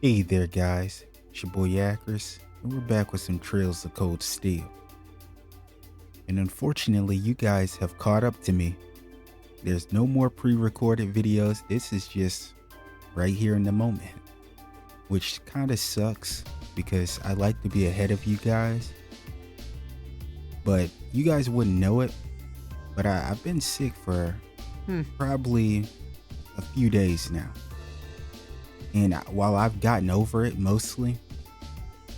Hey there, guys. It's your boy Yakris, and we're back with some Trails of Cold Steel. And unfortunately, you guys have caught up to me. There's no more pre-recorded videos. This is just right here in the moment, which kind of sucks because I like to be ahead of you guys. But you guys wouldn't know it, but I've been sick for probably a few days now. And while I've gotten over it mostly,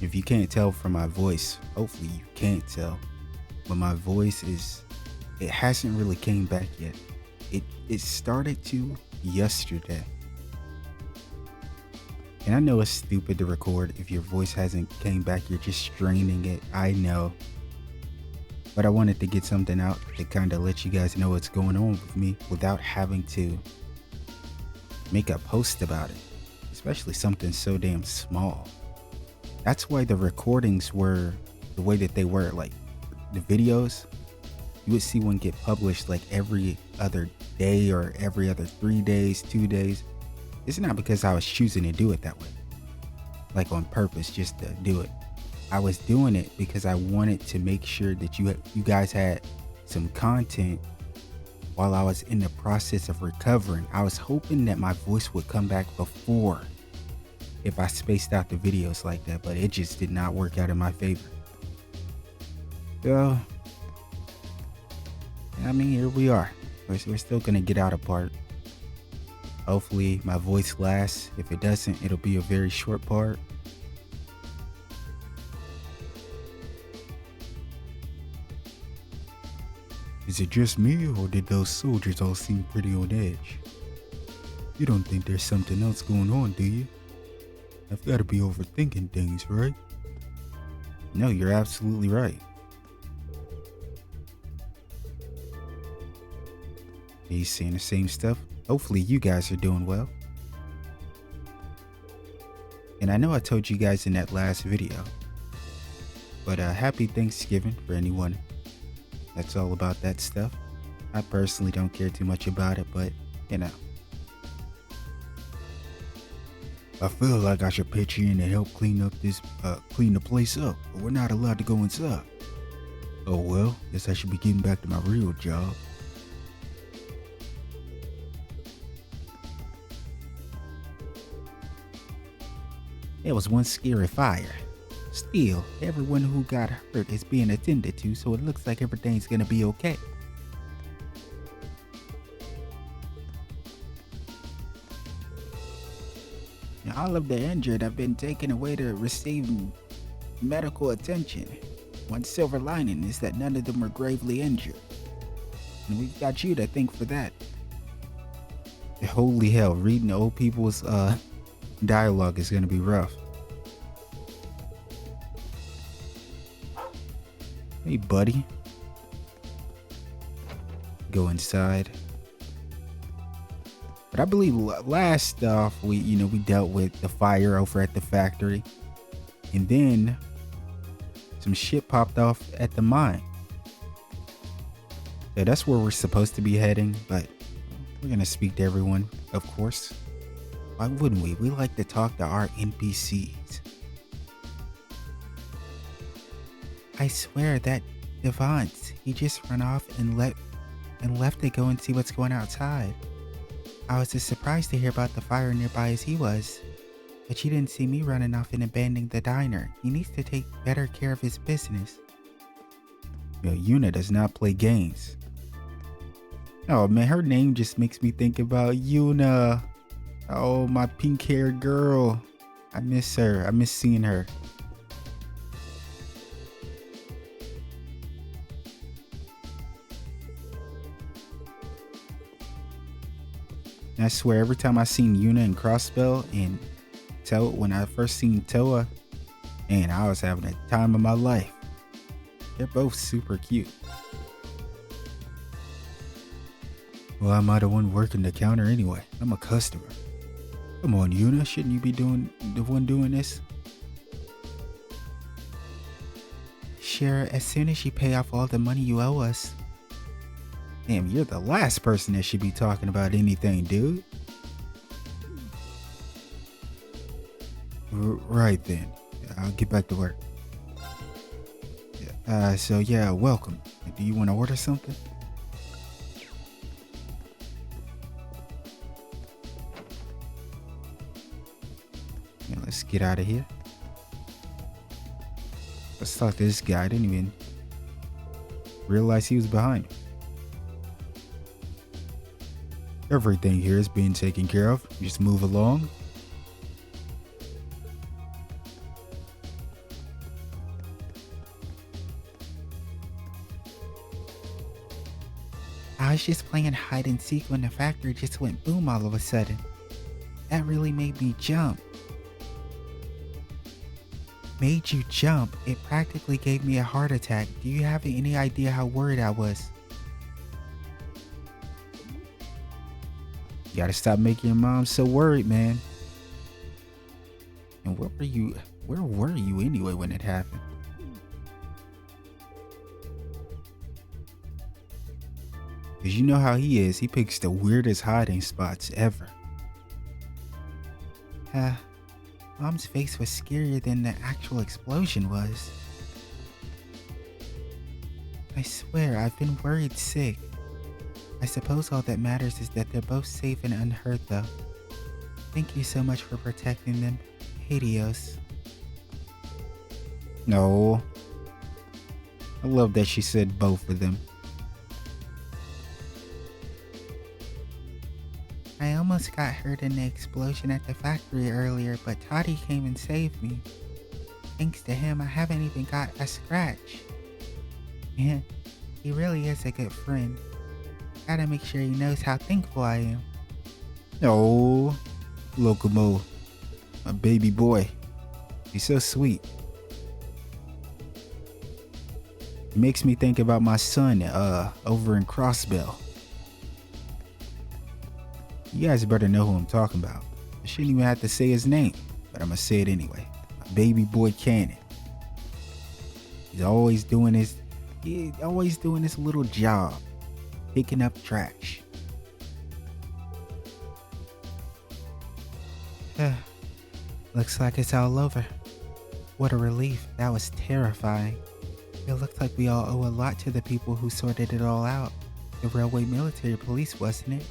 if you can't tell from my voice, hopefully you can't tell, but my voice it hasn't really came back yet. It started to yesterday. And I know it's stupid to record if your voice hasn't came back, you're just straining it, I know. But I wanted to get something out to kind of let you guys know what's going on with me without having to make a post about it. Especially something so damn small. That's why the recordings were the way that they were. Like the videos, you would see one get published like every other day or every other 3 days, 2 days. It's not because I was choosing to do it that way, like on purpose just to do it. I was doing it because I wanted to make sure that you guys had some content while I was in the process of recovering. I was hoping that my voice would come back before if I spaced out the videos like that, but it just did not work out in my favor. So, I mean, here we are. We're still gonna get out a part. Hopefully my voice lasts. If it doesn't, it'll be a very short part. Is it just me, or did those soldiers all seem pretty on edge? You don't think there's something else going on, do you? I've got to be overthinking things, right? No, you're absolutely right. Are you saying the same stuff? Hopefully you guys are doing well. And I know I told you guys in that last video, but happy Thanksgiving for anyone that's all about that stuff. I personally don't care too much about it, but you know. I feel like I should pitch in and help clean the place up, but we're not allowed to go inside. Oh well, guess I should be getting back to my real job. There was one scary fire. Still, everyone who got hurt is being attended to, so it looks like everything's gonna be okay. All of the injured have been taken away to receive medical attention. One silver lining is that none of them were gravely injured. And we've got you to thank for that. Holy hell, reading old people's dialogue is gonna be rough. Hey buddy. Go inside. But I believe last off we dealt with the fire over at the factory, and then some shit popped off at the mine. Yeah, that's where we're supposed to be heading, but we're gonna speak to everyone, of course. Why wouldn't we? We like to talk to our NPCs. I swear that Devant, he just ran off and left to go and see what's going outside. I was as surprised to hear about the fire nearby as he was, but she didn't see me running off and abandoning the diner. He needs to take better care of his business. Yo, Yuna does not play games. Oh man, her name just makes me think about Yuna. Oh, my pink-haired girl. I miss her. I miss seeing her. I swear, every time I seen Yuna and Crossbell and Toa, when I first seen Toa, man, I was having a time of my life. They're both super cute. Well, I'm not the one working the counter anyway. I'm a customer. Come on, Yuna, shouldn't you be the one doing this? Sure, as soon as you pay off all the money you owe us. Damn, you're the last person that should be talking about anything, dude. Right then. I'll get back to work. So yeah, welcome. Do you want to order something? Yeah, let's get out of here. Let's talk to this guy. I didn't even realize he was behind me. Everything here is being taken care of. Just move along. I was just playing hide and seek when the factory just went boom all of a sudden. That really made me jump. Made you jump? It practically gave me a heart attack. Do you have any idea how worried I was? You gotta stop making your mom so worried, man. And where were you anyway when it happened? Cause you know how he is, he picks the weirdest hiding spots ever. Mom's face was scarier than the actual explosion was. I swear, I've been worried sick. I suppose all that matters is that they're both safe and unhurt though. Thank you so much for protecting them. Hades. No. I love that she said both of them. I almost got hurt in the explosion at the factory earlier, but Toddy came and saved me. Thanks to him, I haven't even got a scratch. Man, he really is a good friend. Gotta make sure he knows how thankful I am. Oh, Locomo, my baby boy. He's so sweet. It makes me think about my son over in Crossbell. You guys better know who I'm talking about. I shouldn't even have to say his name, but I'm gonna say it anyway. My baby boy Cannon. He's always doing his little job, picking up trash. Looks like it's all over. What a relief. That was terrifying. It looked like we all owe a lot to the people who sorted it all out. The railway military police, wasn't it?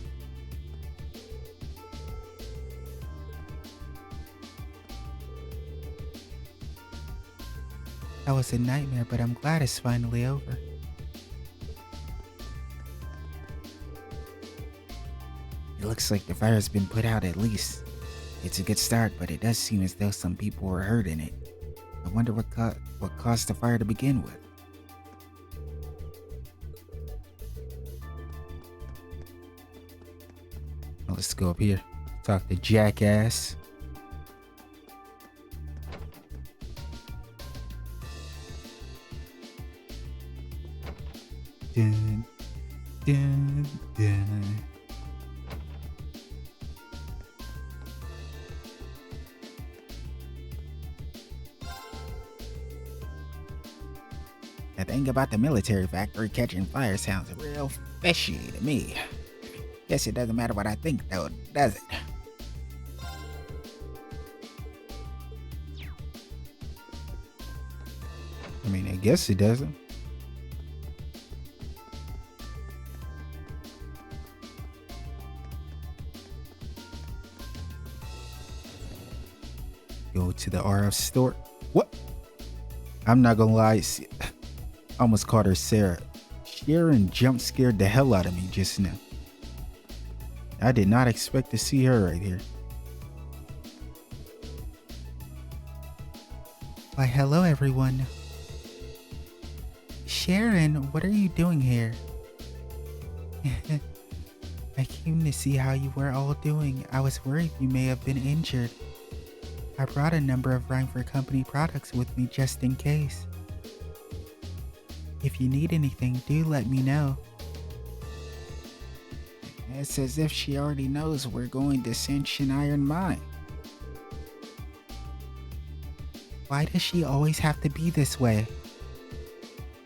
That was a nightmare, but I'm glad it's finally over. It looks like the fire's been put out at least. It's a good start, but it does seem as though some people were hurt in it. I wonder what caused the fire to begin with. Well, let's go up here. Talk to Jackass. Dun, dun, dun. The thing about the military factory catching fire sounds real fishy to me. Guess it doesn't matter what I think though, does it? I mean, I guess it doesn't. Go to the RF store. What? I'm not gonna lie. I almost called her Sarah. Sharon jump scared the hell out of me just now. I did not expect to see her right here. Why, hello everyone. Sharon, what are you doing here? I came to see how you were all doing. I was worried you may have been injured. I brought a number of Rhymefor Company products with me just in case. If you need anything, do let me know. It's as if she already knows we're going to Senshin Iron Mine. Why does she always have to be this way?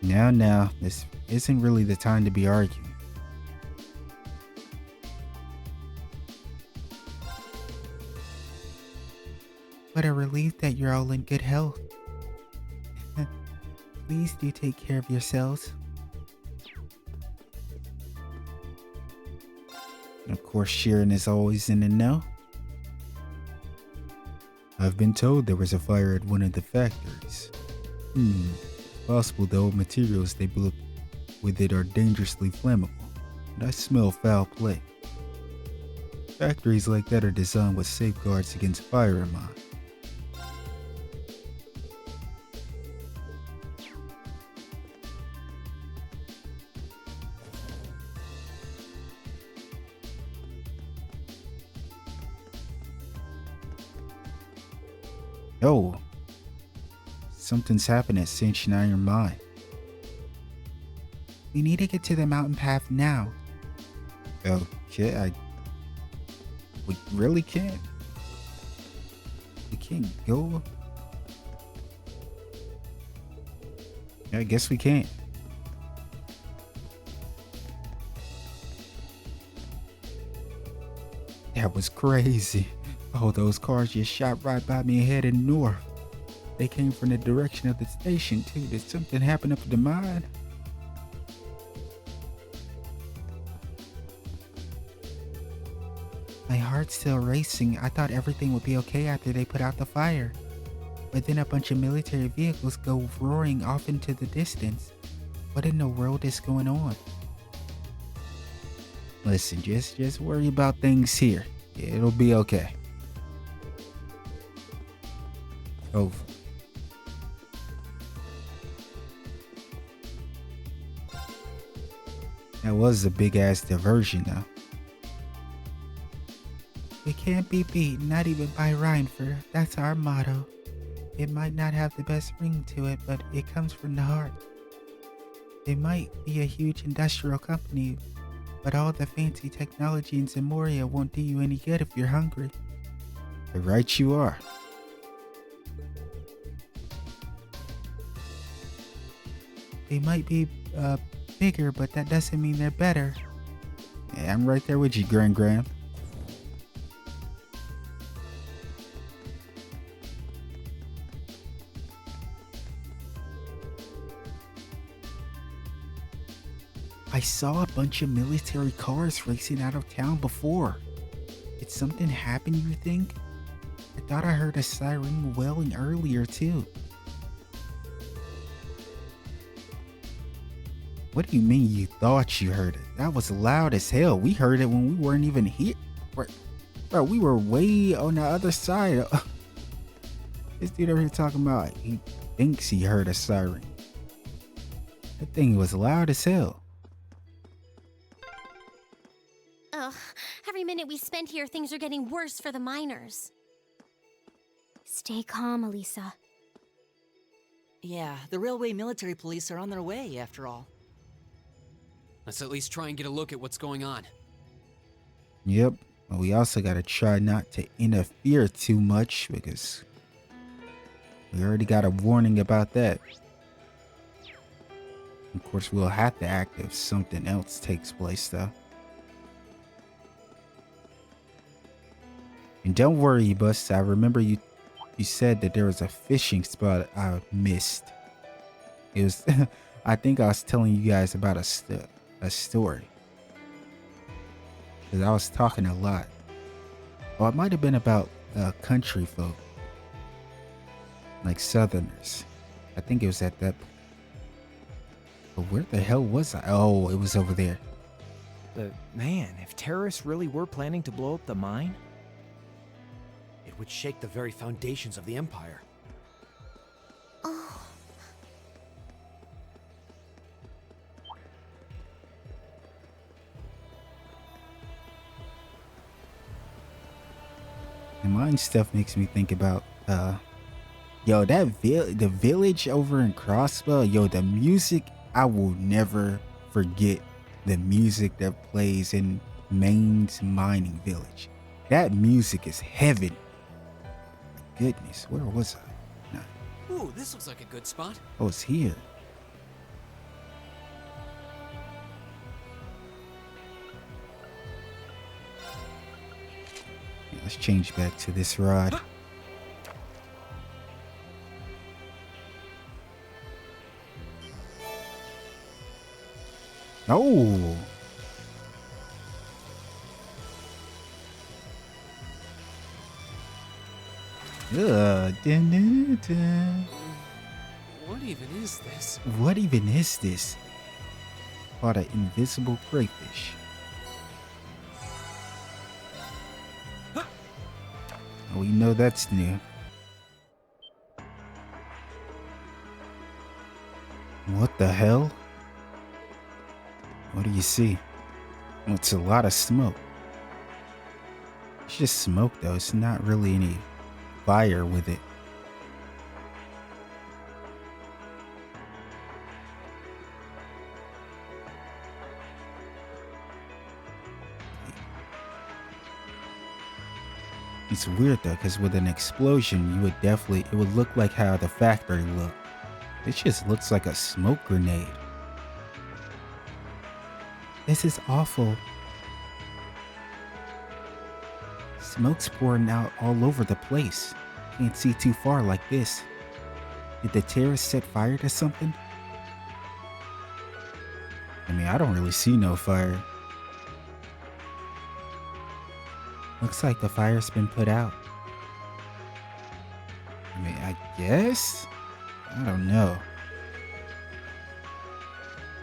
Now, this isn't really the time to be arguing. What a relief that you're all in good health. Please do take care of yourselves. And of course, Sharon is always in the know. I've been told there was a fire at one of the factories. Possible the old materials they built with it are dangerously flammable, and I smell foul play. Factories like that are designed with safeguards against fire in mind. Oh, something's happened at Saint Iron Mine. We need to get to the mountain path now. Okay, we really can't. We can't go. I guess we can't. That was crazy. Oh, those cars just shot right by me and headed north. They came from the direction of the station too. Did something happen up at the mine? My heart's still racing. I thought everything would be okay after they put out the fire. But then a bunch of military vehicles go roaring off into the distance. What in the world is going on? Listen, just worry about things here. It'll be okay. Oh. That was a big ass diversion though. We can't be beaten, not even by Reinfer. That's our motto. It might not have the best ring to it, but it comes from the heart. It might be a huge industrial company, but all the fancy technology in Zamoria won't do you any good if you're hungry. Right you are. They might be bigger, but that doesn't mean they're better. Yeah, I'm right there with you, Gran. I saw a bunch of military cars racing out of town before. Did something happen, you think? I thought I heard a siren wailing earlier too. What do you mean you thought you heard it? That was loud as hell. We heard it when we weren't even here. Bro, we were way on the other side. This dude over here talking about he thinks he heard a siren. That thing was loud as hell. Ugh, every minute we spend here, things are getting worse for the miners. Stay calm, Elisa. Yeah, the railway military police are on their way, after all. Let's at least try and get a look at what's going on. Yep, but we also gotta try not to interfere too much because we already got a warning about that. Of course, we'll have to act if something else takes place though. And don't worry, Bust. I remember you said that there was a fishing spot I missed. It was, I think I was telling you guys about a story. Because I was talking a lot. Or it might have been about country folk. Like Southerners. I think it was at that point. But where the hell was I? Oh, it was over there. But man, if terrorists really were planning to blow up the mine, it would shake the very foundations of the Empire. Oh. And mine stuff makes me think about, yo, that the village over in Crossbow, yo, the music, I will never forget the music that plays in Maine's mining village. That music is heaven. Goodness, where was I? Nah. Ooh, this looks like a good spot. Oh, it's here. Yeah, let's change back to this rod. Oh. Dun, dun, dun. What even is this? What even is this? Called an invisible crayfish. Oh, we know that's new. What the hell? What do you see? Well, it's a lot of smoke. It's just smoke though. It's not really any fire with it. It's weird though, because with an explosion, it would look like how the factory looked. It just looks like a smoke grenade. This is awful. Smoke's pouring out all over the place. Can't see too far like this. Did the terrorists set fire to something? I mean, I don't really see no fire. Looks like the fire's been put out. I mean, I guess? I don't know.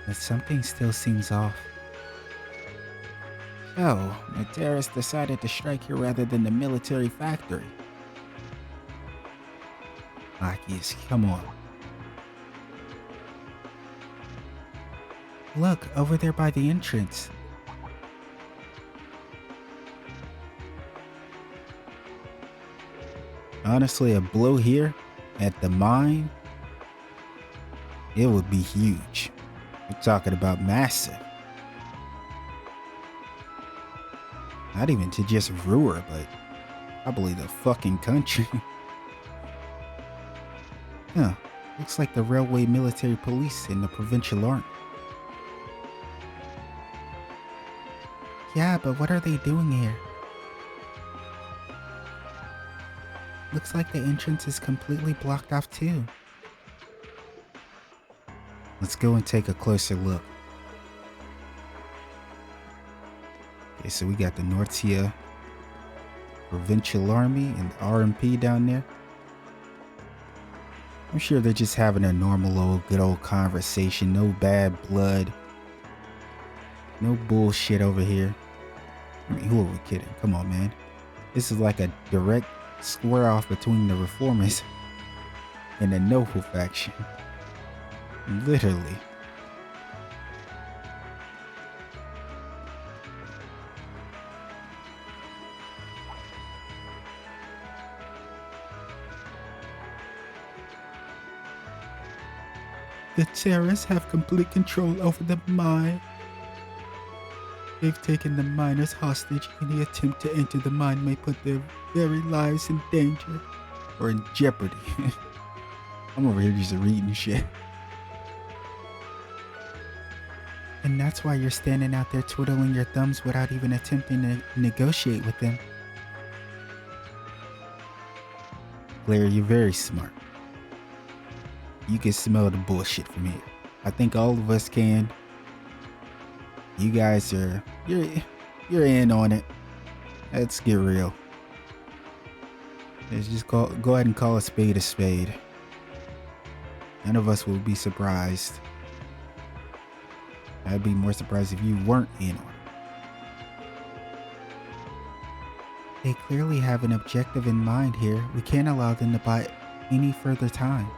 But something still seems off. Oh, the terrorists decided to strike here rather than the military factory. Marcus, come on. Look, over there by the entrance. Honestly, a blow here at the mine, it would be huge. We're talking about massive. Not even to just Ruhr, but probably the fucking country. Huh, looks like the railway military police and the provincial army. Yeah, but what are they doing here? Looks like the entrance is completely blocked off too. Let's go and take a closer look. Okay, so we got the Nortia Provincial Army and the RMP down there. I'm sure they're just having a normal good old conversation. No bad blood. No bullshit over here. I mean, who are we kidding? Come on, man. This is like a direct square off between the reformers and the noble faction. Literally. The terrorists have complete control over the mine. They've taken the miners hostage. Any attempt to enter the mine may put their very lives in danger or in jeopardy. I'm over here just reading shit. And that's why you're standing out there twiddling your thumbs without even attempting to negotiate with them. Claire, you're very smart. You can smell the bullshit from here. I think all of us can. You guys are, you're in on it. Let's get real. Let's just go ahead and call a spade a spade. None of us will be surprised. I'd be more surprised if you weren't in on it. They clearly have an objective in mind here. We can't allow them to buy any further time.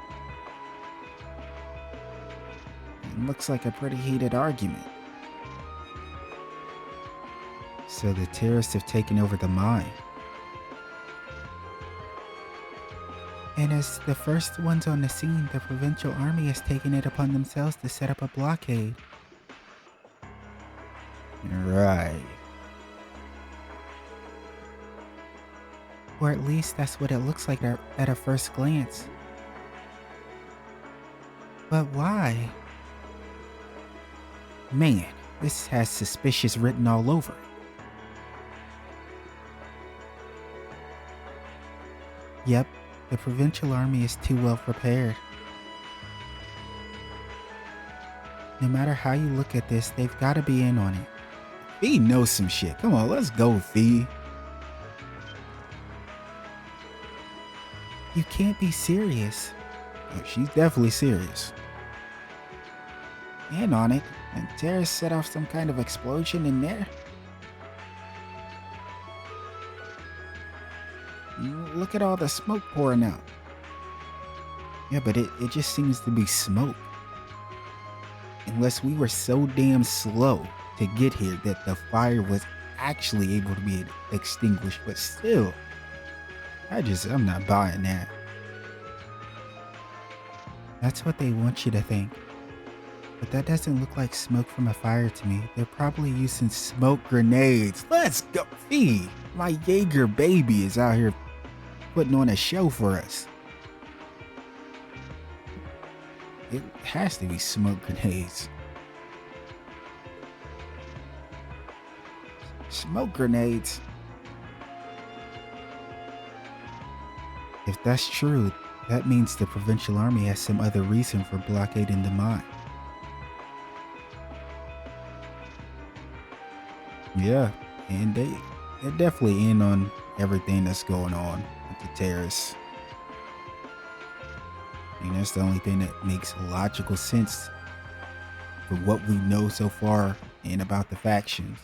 It looks like a pretty heated argument. So the terrorists have taken over the mine. And as the first ones on the scene, the provincial army has taken it upon themselves to set up a blockade. Right. Or at least that's what it looks like at a first glance. But why? Man, this has suspicious written all over it. Yep, the provincial army is too well prepared. No matter how you look at this, they've got to be in on it. Fee knows some shit. Come on, let's go, Fee. You can't be serious. Oh, she's definitely serious. In on it, and Terrace set off some kind of explosion in there. Look at all the smoke pouring out. Yeah, but it just seems to be smoke. Unless we were so damn slow to get here that the fire was actually able to be extinguished, but still, I'm not buying that. That's what they want you to think. But that doesn't look like smoke from a fire to me. They're probably using smoke grenades. Let's go. Fee, my Jaeger baby is out here putting on a show for us. It has to be smoke grenades. Smoke grenades. If that's true, that means the Provincial Army has some other reason for blockading the mine. Yeah, and they're definitely in on everything that's going on with the terrorists. I mean, that's the only thing that makes logical sense for what we know so far and about the factions.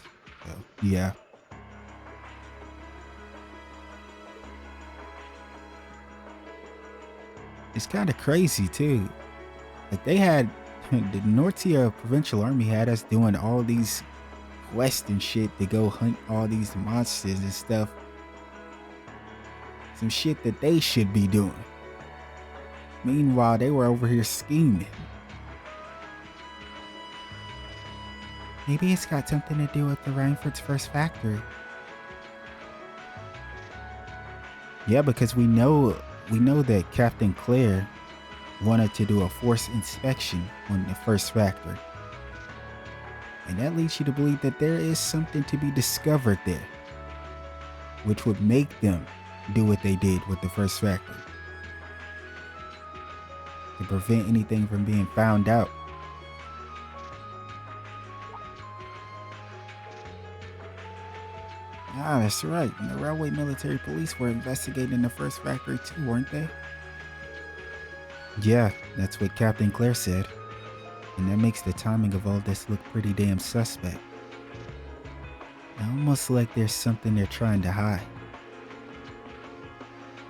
So, yeah. It's kind of crazy too. Like the Nortia Provincial Army had us doing all these quests and shit to go hunt all these monsters and stuff. Some shit that they should be doing. Meanwhile, they were over here scheming. Maybe it's got something to do with the Reinford's first factory. Yeah, because we know that Captain Claire wanted to do a forced inspection on the first factory. And that leads you to believe that there is something to be discovered there, which would make them do what they did with the first factory. To prevent anything from being found out. Ah, that's right. And the railway military police were investigating the first factory too, weren't they? Yeah, that's what Captain Claire said. And that makes the timing of all this look pretty damn suspect. Almost like there's something they're trying to hide.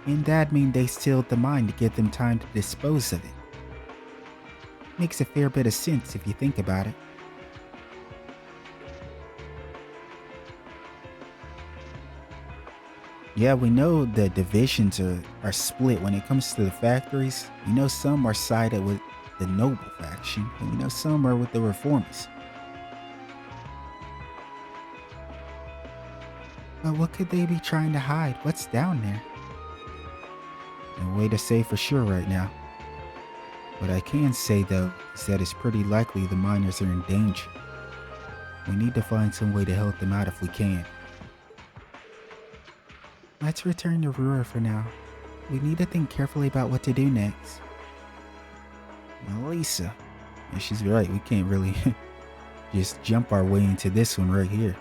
And that'd mean they sealed the mine to give them time to dispose of it. Makes a fair bit of sense if you think about it. Yeah, we know the divisions are split when it comes to the factories. You know, some are sided with the noble faction, and we know some are with the reformers. But what could they be trying to hide? What's down there? No way to say for sure right now. What I can say though is that it's pretty likely the miners are in danger. We need to find some way to help them out if we can. Let's return to Rura for now. We need to think carefully about what to do next. Lisa. Yeah, she's right. We can't really just jump our way into this one right here.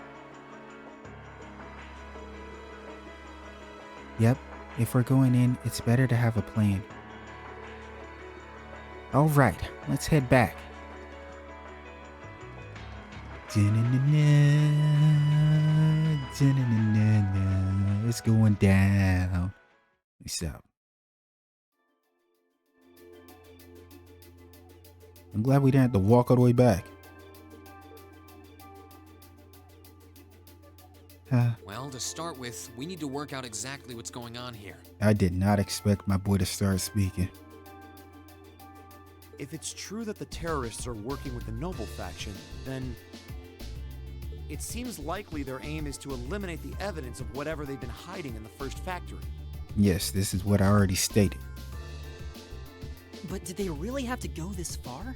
Yep. If we're going in, it's better to have a plan. Alright, let's head back. It's going down. What's up? I'm glad we didn't have to walk all the way back. Well, to start with, we need to work out exactly what's going on here. I did not expect my boy to start speaking. If it's true that the terrorists are working with the noble faction, then it seems likely their aim is to eliminate the evidence of whatever they've been hiding in the first factory. Yes, this is what I already stated. But did they really have to go this far?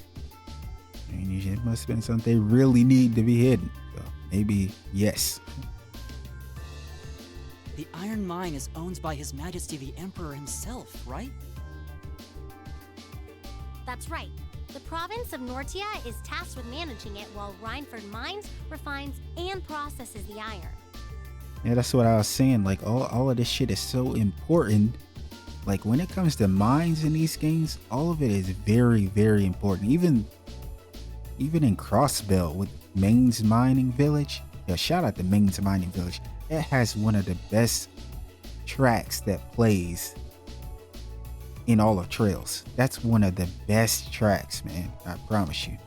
I mean, it must have been something they really need to be hidden. So maybe yes. The iron mine is owned by His Majesty the Emperor himself, right? That's right. The province of Nortia is tasked with managing it while Rhineford mines, refines, and processes the iron. Yeah, that's what I was saying. Like, all of this shit is so important. Like, when it comes to mines in these games, all of it is very, very important. Even in Crossbell with Main's Mining Village. Yeah, shout out to Main's Mining Village. It has one of the best tracks that plays in all of Trails. That's one of the best tracks, man. I promise you.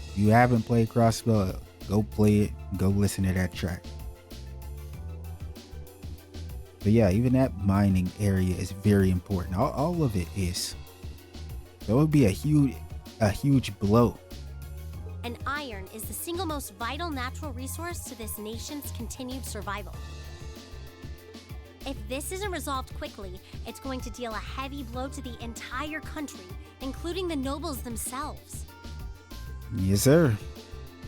If you haven't played Crossbell, go play it. Go listen to that track. But yeah, even that mining area is very important. All of it is. So it would be a huge blow. And iron is the single most vital natural resource to this nation's continued survival. If this isn't resolved quickly, it's going to deal a heavy blow to the entire country, including the nobles themselves. Yes, sir.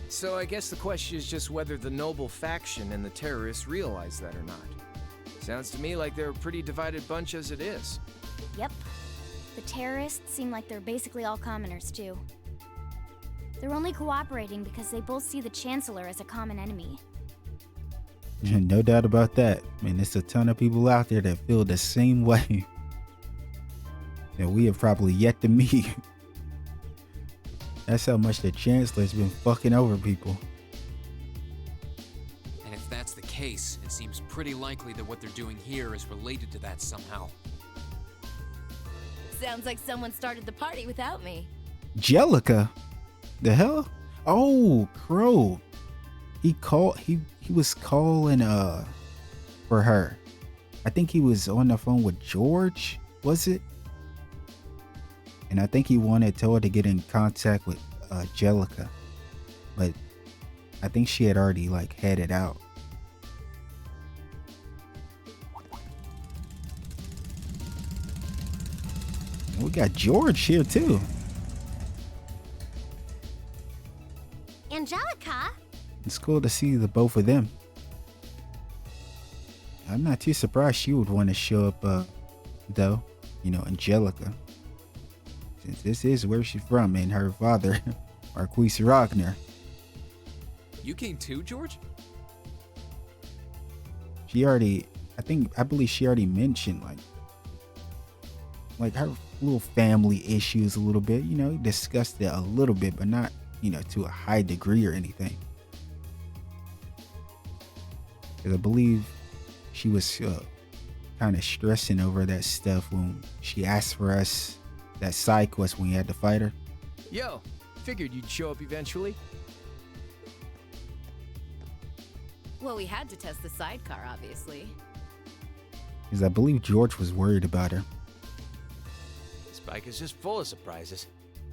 So I guess the question is just whether the noble faction and the terrorists realize that or not. Sounds to me like they're a pretty divided bunch as it is. Yep. The terrorists seem like they're basically all commoners, too. They're only cooperating because they both see the Chancellor as a common enemy. No doubt about that. I mean, there's a ton of people out there that feel the same way that we have probably yet to meet. That's how much the Chancellor's been fucking over people. And if that's the case, it seems pretty likely that what they're doing here is related to that somehow. Sounds like someone started the party without me. Angelica? The hell? Oh, Crow. He was calling for her. I think he was on the phone with George, was it? And I think he wanted Toa to get in contact with Angelica. But I think she had already like headed out. We got George here too. Angelica? It's cool to see the both of them. I'm not too surprised she would want to show up, though. You know, Angelica. Since this is where she's from and her father, Marquis Ragnar. You came too, George? I believe she already mentioned like her little family issues a little bit, you know, discussed it a little bit, but not, you know, to a high degree or anything. Because I believe she was kind of stressing over that stuff when she asked for us that side quest when we had to fight her. Yo, figured you'd show up eventually. Well, we had to test the sidecar, obviously. Because I believe George was worried about her. This bike is just full of surprises.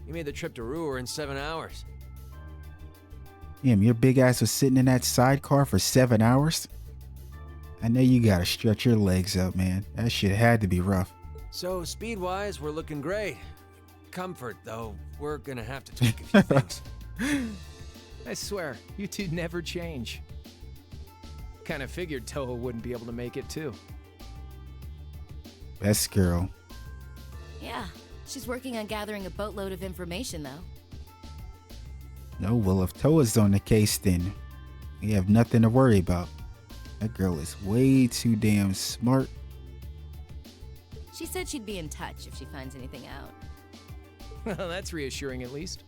You made the trip to Ruhr in 7 hours. Damn, your big ass was sitting in that sidecar for 7 hours? I know you gotta stretch your legs up, man. That shit had to be rough. So, speed-wise, we're looking great. Comfort, though, we're gonna have to tweak a few things. I swear, you two never change. Kinda figured Toa wouldn't be able to make it too. Best girl. Yeah, she's working on gathering a boatload of information, though. No, well, if Toa's on the case, then we have nothing to worry about. That girl is way too damn smart. She said she'd be in touch if she finds anything out. Well, that's reassuring at least.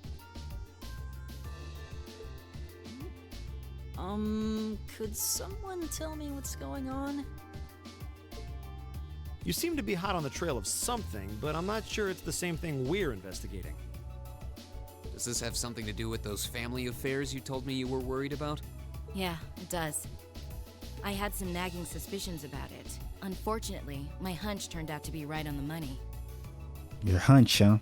Could someone tell me what's going on? You seem to be hot on the trail of something, but I'm not sure it's the same thing we're investigating. Does this have something to do with those family affairs you told me you were worried about? Yeah, it does. I had some nagging suspicions about it. Unfortunately, my hunch turned out to be right on the money. Your hunch, huh?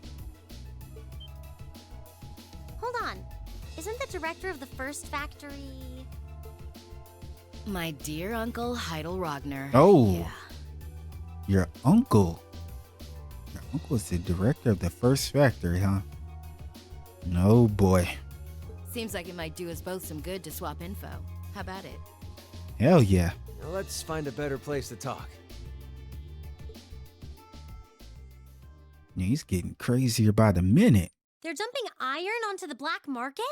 Hold on. Isn't the director of the first factory... My dear uncle ḥÍ़dl Ragnar. Oh. Yeah. Your uncle. Your uncle is the director of the first factory, huh? No, boy. Seems like it might do us both some good to swap info. How about it? Hell yeah. Now let's find a better place to talk. Yeah, he's getting crazier by the minute. They're dumping iron onto the black market?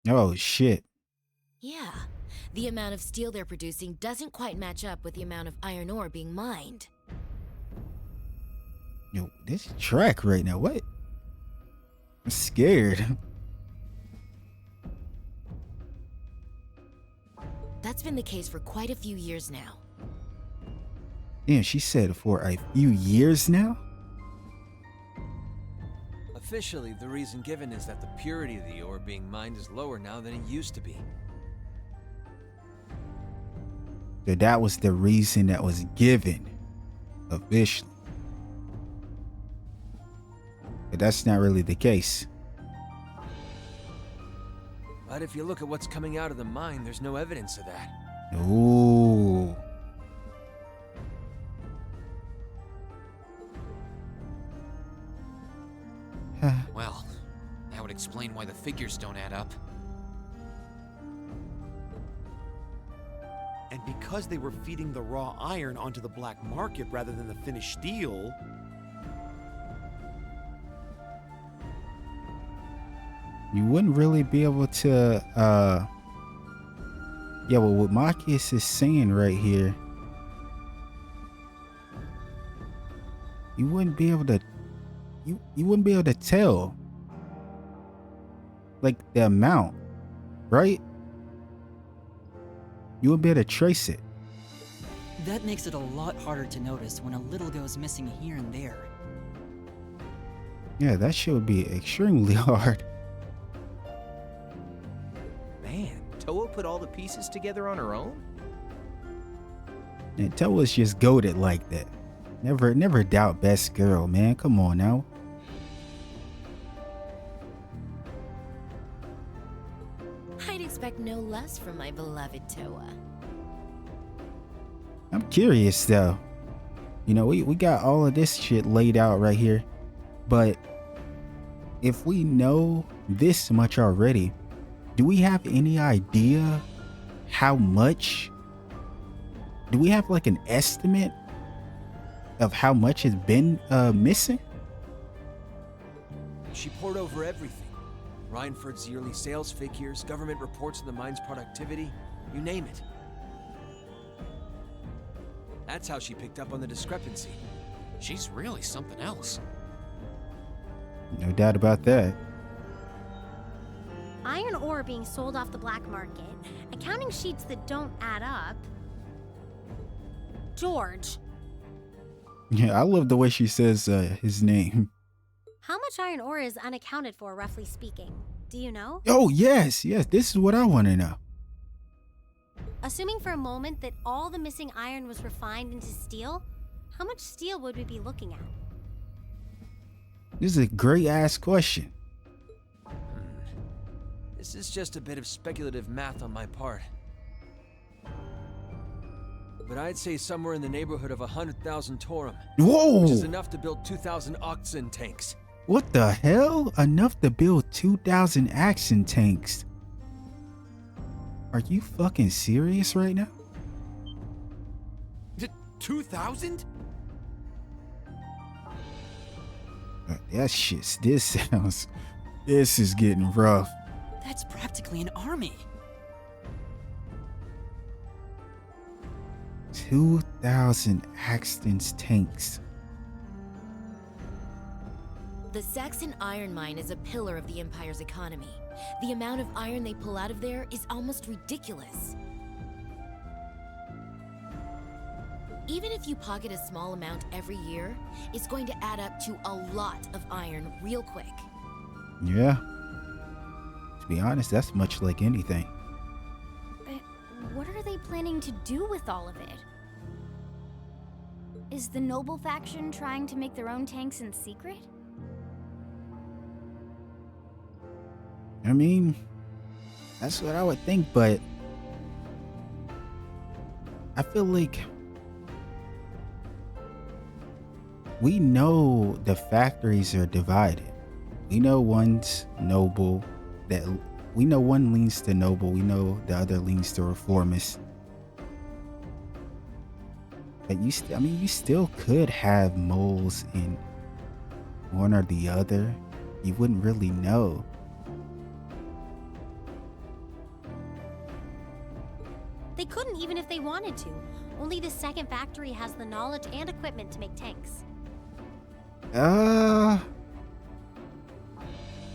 Oh, shit. Yeah. The amount of steel they're producing doesn't quite match up with the amount of iron ore being mined. Yo, this track right now, what? I'm scared. That's been the case for quite a few years now. Damn, she said for a few years now? Officially, the reason given is that the purity of the ore being mined is lower now than it used to be. So that was the reason that was given officially. But that's not really the case. But if you look at what's coming out of the mine, there's no evidence of that. Ooh. Well, that would explain why the figures don't add up. And because they were feeding the raw iron onto the black market rather than the finished steel, you wouldn't really be able to, yeah, well, what Marcus is saying right here, you wouldn't be able to, you wouldn't be able to tell, like, the amount, right? You wouldn't be able to trace it. That makes it a lot harder to notice when a little goes missing here and there. Yeah, that shit would be extremely hard. Man, Toa put all the pieces together on her own? And Toa's just goated like that. Never doubt best girl, man. Come on now. I'd expect no less from my beloved Toa. I'm curious though. You know, we got all of this shit laid out right here. But if we know this much already, do we have any idea how much? Do we have like an estimate of how much has been missing? She poured over everything. Reinford's yearly sales figures, government reports of the mine's productivity, you name it. That's how she picked up on the discrepancy. She's really something else. No doubt about that. Iron ore being sold off the black market, accounting sheets that don't add up. George, Yeah, I love the way she says his name. how much iron ore is unaccounted for, roughly speaking? Do you know? Oh, yes. This is what I want to know. Assuming for a moment that all the missing iron was refined into steel, how much steel would we be looking at? This is a great ass question. This is just a bit of speculative math on my part. But I'd say somewhere in the neighborhood of 100,000 Torum. Whoa! Which is enough to build 2,000 oxen tanks. What the hell? Enough to build 2,000 action tanks. Are you fucking serious right now? 2,000? That shit, this is getting rough. That's practically an army. 2,000 Axton's tanks. The Saxon iron mine is a pillar of the Empire's economy. The amount of iron they pull out of there is almost ridiculous. Even if you pocket a small amount every year, it's going to add up to a lot of iron real quick. Yeah. To be honest, that's much like anything. But what are they planning to do with all of it? Is the noble faction trying to make their own tanks in secret? I mean, that's what I would think, but I feel like we know the factories are divided. We know one's noble, we know one leans to noble, we know the other leans to reformist. But you still could have moles in one or the other, you wouldn't really know. They couldn't even if they wanted to. Only the second factory has the knowledge and equipment to make tanks. I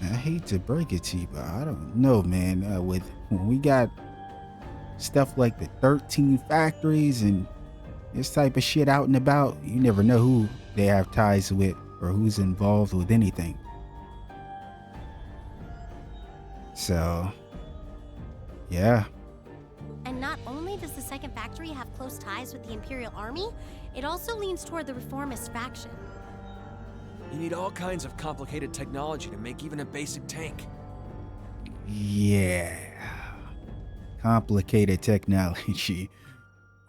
hate to break it to you, but I don't know, man. When we got stuff like the 13 factories and this type of shit out and about, you never know who they have ties with or who's involved with anything. So, yeah. And not only does the second factory have close ties with the Imperial Army, it also leans toward the reformist faction. You need all kinds of complicated technology to make even a basic tank. Yeah. Complicated technology.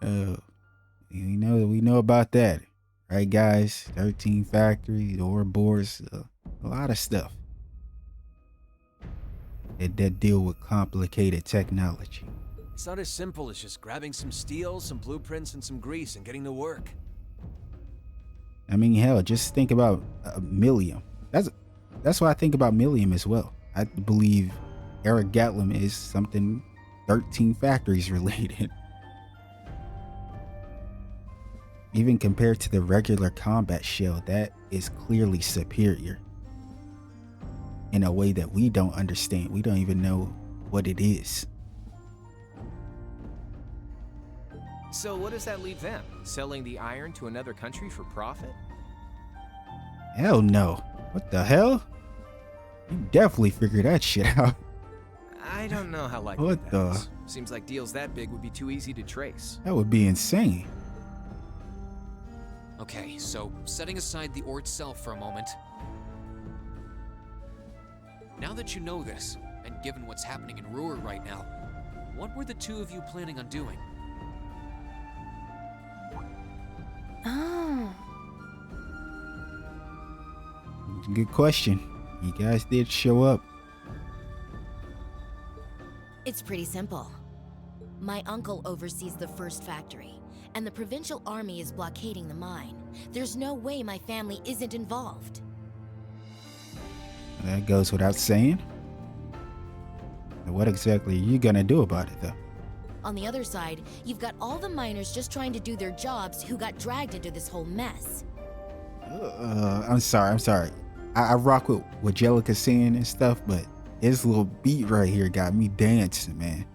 We know about that. Right, guys? 13 factories, ore bores, a lot of stuff that deal with complicated technology. It's not as simple as just grabbing some steel, some blueprints, and some grease and getting to work. I mean, hell, just think about Millium. That's why I think about Millium as well. I believe Eric Gatlin is something 13 factories related. Even compared to the regular combat shell, that is clearly superior in a way that we don't understand. We don't even know what it is. So what does that leave them? Selling the iron to another country for profit? Hell no. What the hell? You definitely figured that shit out. I don't know how likely What that is. Seems like deals that big would be too easy to trace. That would be insane. Okay, so setting aside the ore itself for a moment. Now that you know this, and given what's happening in Ruhr right now, what were the two of you planning on doing? Oh. Good question. You guys did show up. It's pretty simple. My uncle oversees the first factory, and the Provincial Army is blockading the mine. There's no way my family isn't involved. That goes without saying. And what exactly are you gonna do about it, though? On the other side, you've got all the miners just trying to do their jobs who got dragged into this whole mess. I'm sorry. I rock with what Angelica's saying and stuff, but this little beat right here got me dancing, man.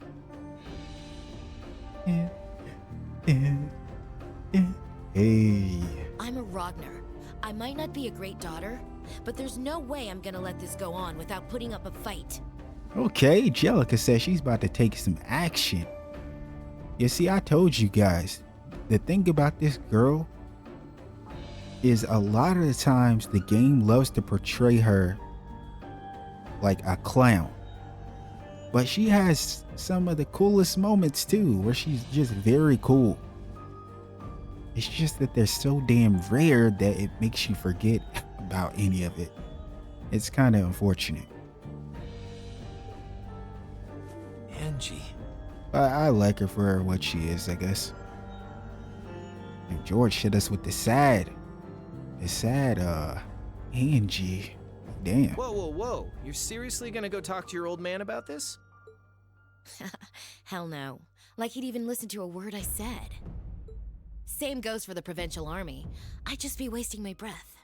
Hey. I'm a Ragnar. I might not be a great daughter, but there's no way I'm gonna let this go on without putting up a fight. Okay, Angelica says she's about to take some action. You see, I told you guys, the thing about this girl is a lot of the times the game loves to portray her like a clown. But she has some of the coolest moments too, where she's just very cool. It's just that they're so damn rare that it makes you forget about any of it. It's kind of unfortunate. Angie. But I like her for what she is, I guess. And George hit us with the sad, Angie. Damn. Whoa. You're seriously gonna go talk to your old man about this? Hell no. Like he'd even listen to a word I said. Same goes for the Provincial Army. I'd just be wasting my breath.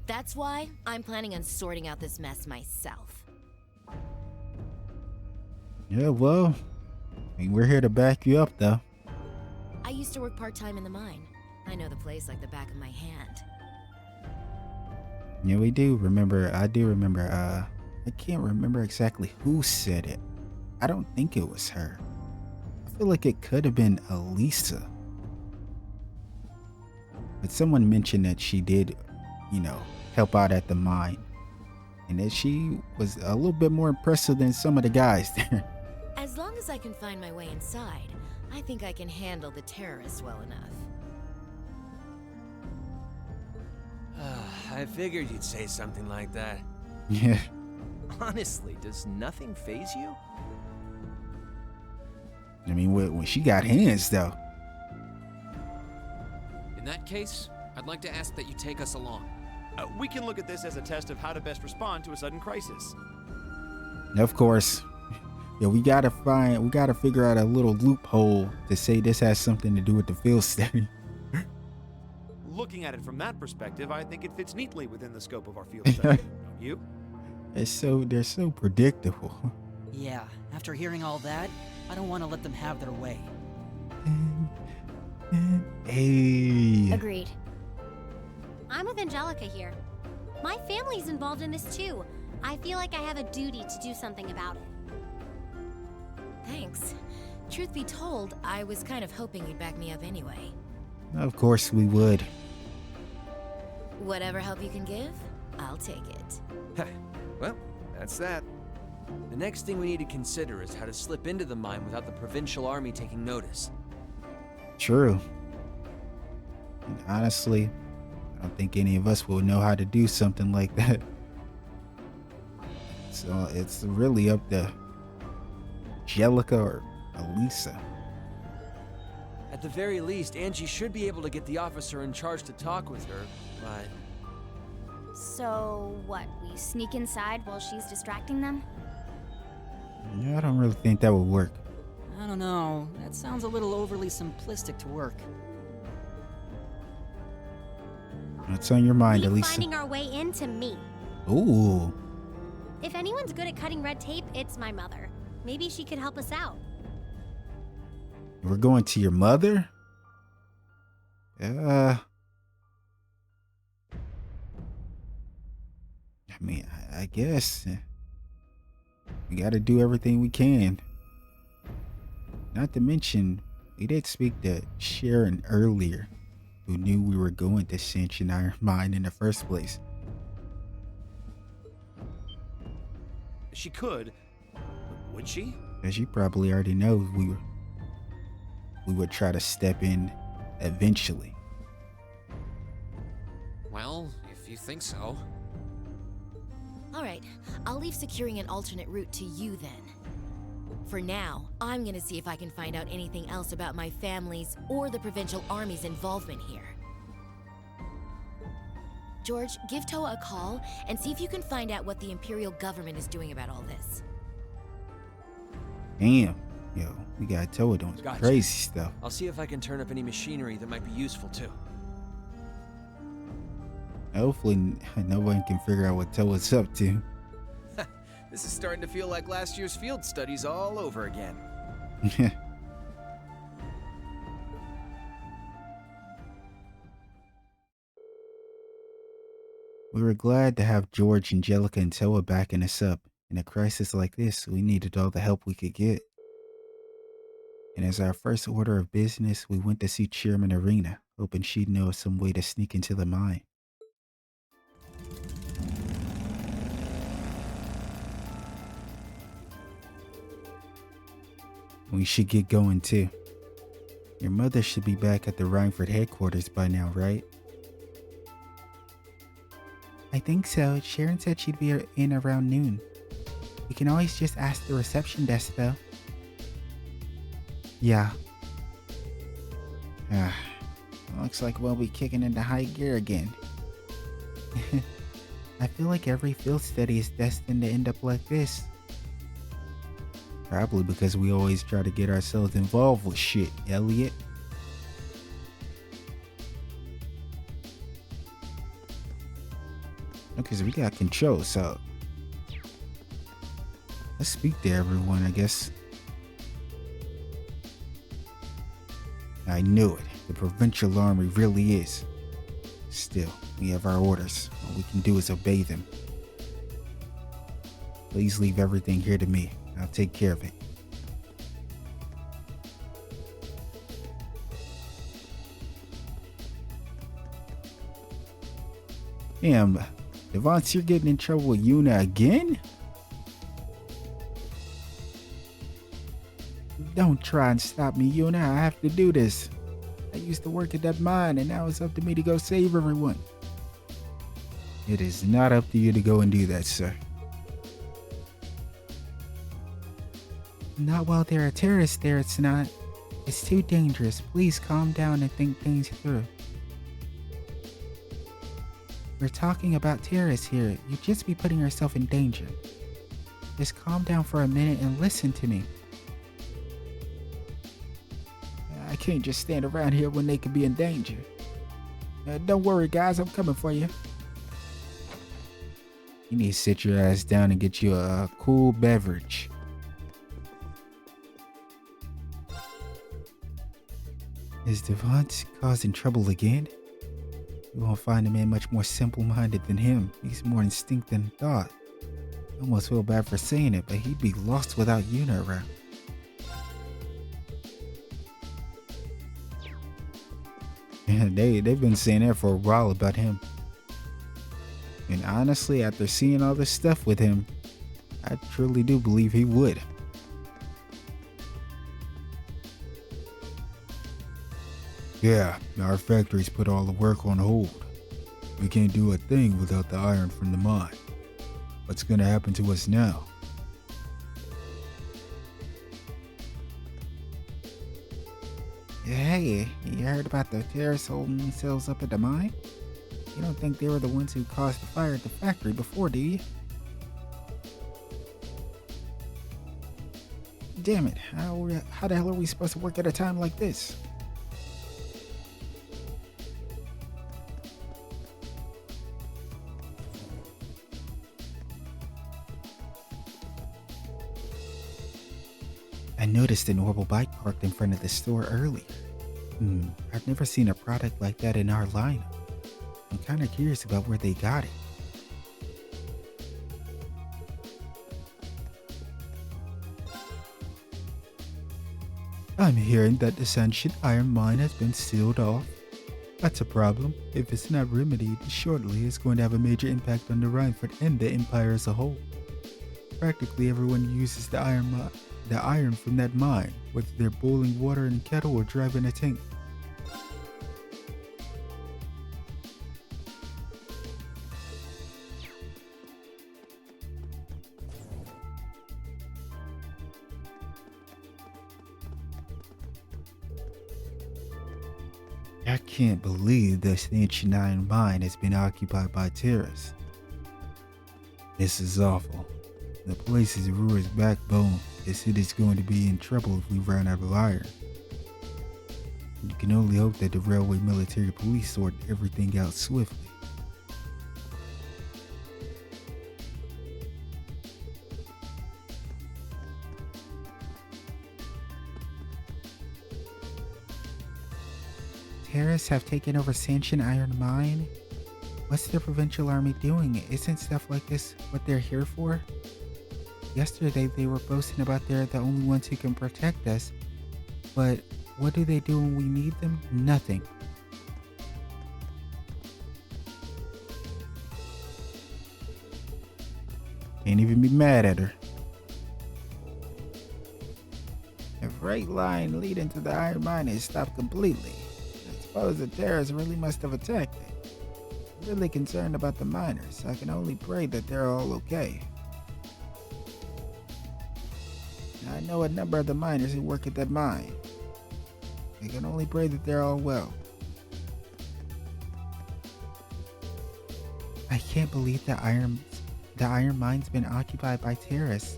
That's why I'm planning on sorting out this mess myself. Yeah, well, I mean, we're here to back you up, though. I used to work part-time in the mine. I know the place like the back of my hand. Yeah, we do remember. I do remember. I can't remember exactly who said it. I don't think it was her. I feel like it could have been Elisa. But someone mentioned that she did, help out at the mine. And that she was a little bit more impressive than some of the guys there. As long as I can find my way inside, I think I can handle the terrorists well enough. I figured you'd say something like that. Yeah. Honestly, does nothing faze you? I mean, when she got hands, though. case, I'd like to ask that you take us along. We can look at this as a test of how to best respond to a sudden crisis. Of course. Yeah, we gotta figure out a little loophole to say this has something to do with the field study. Looking at it from that perspective, I think it fits neatly within the scope of our field study. Don't you? They're so predictable. Yeah, after hearing all that, I don't want to let them have their way. Hey. Agreed. I'm with Angelica here. My family's involved in this too. I feel like I have a duty to do something about it. Thanks. Truth be told, I was kind of hoping you'd back me up anyway. Of course we would. Whatever help you can give, I'll take it. Well, that's that. The next thing we need to consider is how to slip into the mine without the Provincial Army taking notice. True. And honestly, I don't think any of us will know how to do something like that. So it's really up to Angelica or Elisa. At the very least, Angie should be able to get the officer in charge to talk with her, but... So, what, we sneak inside while she's distracting them? Yeah, I don't really think that would work. I don't know. That sounds a little overly simplistic to work. What's on your mind, Leave Elisa? finding our way into me. Ooh. If anyone's good at cutting red tape, it's my mother. Maybe she could help us out. We're going to your mother? I mean, I guess we gotta do everything we can. Not to mention, we did speak to Sharon earlier, who knew we were going to sanction our mine in the first place. She could. Would she? As you probably already know, we would try to step in eventually. Well, if you think so. Alright, I'll leave securing an alternate route to you then. For now, I'm gonna see if I can find out anything else about my family's or the Provincial Army's involvement here. George, give Toa a call and see if you can find out what the Imperial government is doing about all this. Damn, yo, we got Toa doing some Gotcha. crazy stuff. I'll see if I can turn up any machinery that might be useful too. Hopefully, no one can figure out what Toa's up to. This is starting to feel like last year's field studies all over again. We were glad to have George, Angelica, and Toa backing us up. In a crisis like this, we needed all the help we could get. And as our first order of business, we went to see Chairman Arena, hoping she'd know of some way to sneak into the mine. We should get going too. Your mother should be back at the Rhineford headquarters by now, right? I think so. Sharon said she'd be in around noon. You can always just ask the reception desk though. Yeah. Looks like we'll be kicking into high gear again. I feel like every field study is destined to end up like this. Probably because we always try to get ourselves involved with shit, Elliot. Because we got control, so let's speak to everyone, I guess. I knew it. The Provincial Army really is. Still, we have our orders. All we can do is obey them. Please leave everything here to me. I'll take care of it. Damn, Devance, you're getting in trouble with Yuna again? Don't try and stop me, Yuna. I have to do this. I used to work at that mine, and now it's up to me to go save everyone. It is not up to you to go and do that, sir. Not while there are terrorists there, it's not. It's too dangerous. Please calm down and think things through. We're talking about terrorists here. You'd just be putting yourself in danger. Just calm down for a minute and listen to me. I can't just stand around here when they could be in danger. Don't worry, guys. I'm coming for you. You need to sit your ass down and get you a cool beverage. Is Devant causing trouble again? You won't find a man much more simple-minded than him. He's more instinct than thought. I almost feel bad for saying it, but he'd be lost without Yuna around. Yeah, they've been saying that for a while about him. And honestly, after seeing all this stuff with him, I truly do believe he would. Yeah, our factory's put all the work on hold. We can't do a thing without the iron from the mine. What's gonna happen to us now? Hey, you heard about the terrorists holding themselves up at the mine? You don't think they were the ones who caused the fire at the factory before, do you? Damn it, how the hell are we supposed to work at a time like this? I noticed an orbital bike parked in front of the store earlier. I've never seen a product like that in our lineup. I'm kind of curious about where they got it. I'm hearing that the Sanctioned Iron Mine has been sealed off. That's a problem. If it's not remedied shortly, it's going to have a major impact on the Rhineford and the Empire as a whole. Practically everyone uses the iron from that mine, whether they're boiling water in a kettle or driving a tank. I can't believe this ancient iron mine has been occupied by terrorists. This is awful. The place is Ruhr's backbone. The city's going to be in trouble if we run out of iron. You can only hope that the railway military police sort everything out swiftly. Terrorists have taken over Sanctioned Iron Mine? What's the Provincial Army doing? Isn't stuff like this what they're here for? Yesterday they were boasting about they're the only ones who can protect us, but what do they do when we need them? Nothing. Can't even be mad at her. The freight line leading to the iron mine is stopped completely. I suppose the terrorists really must have attacked it. I'm really concerned about the miners. I can only pray that they're all okay. I know a number of the miners who work at that mine. I can only pray that they're all well. I can't believe the iron mine's been occupied by terrorists.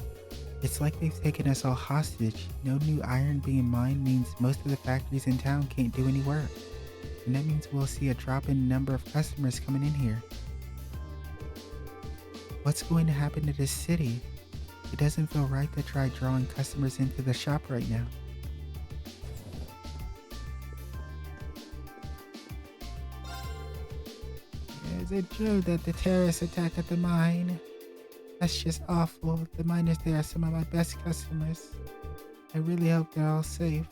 It's like they've taken us all hostage. No new iron being mined means most of the factories in town can't do any work. And that means we'll see a drop in the number of customers coming in here. What's going to happen to this city? It doesn't feel right to try drawing customers into the shop right now. Is it true that the terrorists attacked at the mine? That's just awful. The miners there are some of my best customers. I really hope they're all safe.